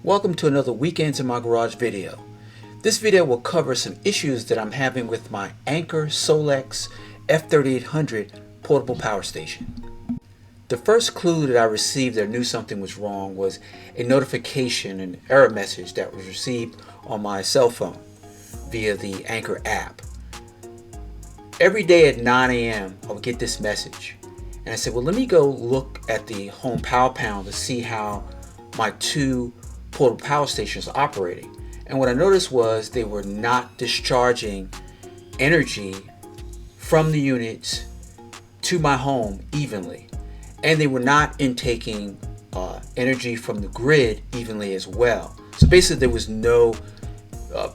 Welcome to another Weekends in My Garage video. This video will cover some issues that I'm having with my Anker SOLIX F3800 portable power station. The first clue that I received that I knew something was wrong was a notification, an error message that was received on my cell phone via the Anker app. Every day at 9 a.m. I would get this message, and I said, well, let me go look at the home power panel to see how my two portable power stations are operating. And what I noticed was they were not discharging energy from the units to my home evenly, and they were not intaking energy from the grid evenly as well. So basically there was no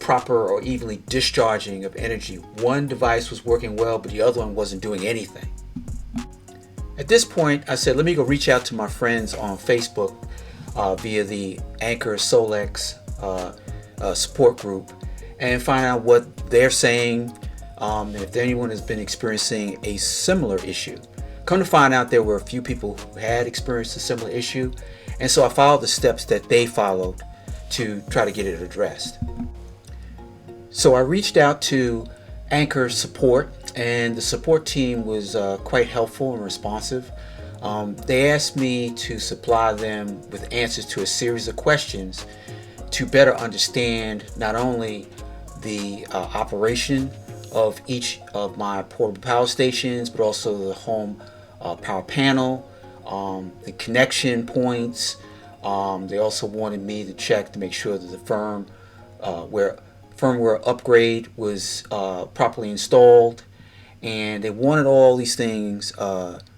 proper or evenly discharging of energy. One device was working well, but the other one wasn't doing anything. At this point I said, let me go reach out to my friends on Facebook via the Anker SOLIX support group and find out what they're saying, if anyone has been experiencing a similar issue. Come to find out, there were a few people who had experienced a similar issue, and so I followed the steps that they followed to try to get it addressed. So I reached out to Anker support, and the support team was quite helpful and responsive. They asked me to supply them with answers to a series of questions to better understand not only the operation of each of my portable power stations, but also the home power panel, the connection points. They also wanted me to check to make sure that the firmware upgrade was properly installed, and they wanted all these things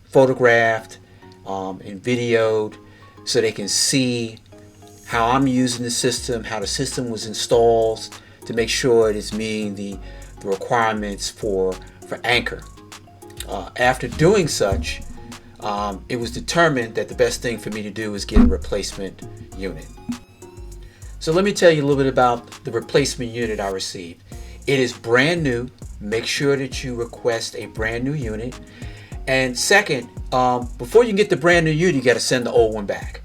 photographed and videoed so they can see how I'm using the system, how the system was installed, to make sure it is meeting the requirements for Anker. After doing such, it was determined that the best thing for me to do is get a replacement unit. So let me tell you a little bit about the replacement unit I received. It is brand new. Make sure that you request a brand new unit. And second, before you can get the brand new unit, you got to send the old one back.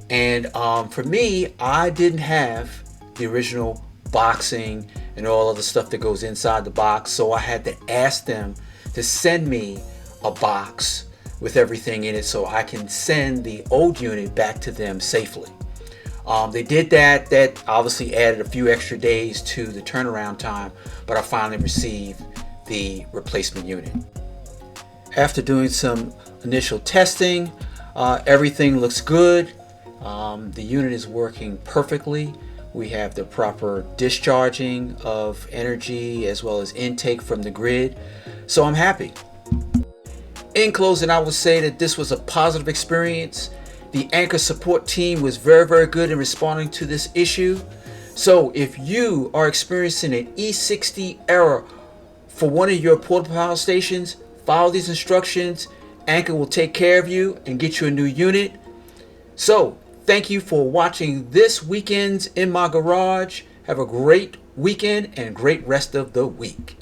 And for me, I didn't have the original boxing and all of the stuff that goes inside the box, so I had to ask them to send me a box with everything in it so I can send the old unit back to them safely. They did that. That obviously added a few extra days to the turnaround time, but I finally received the replacement unit. After doing some initial testing, everything looks good. The unit is working perfectly. We have the proper discharging of energy as well as intake from the grid, so I'm happy. In closing, I would say that this was a positive experience. The Anker support team was very good in responding to this issue. So if you are experiencing an E60 error for one of your portable power stations, follow these instructions. Anker will take care of you and get you a new unit. So thank you for watching this Weekends in My Garage. Have a great weekend and great rest of the week.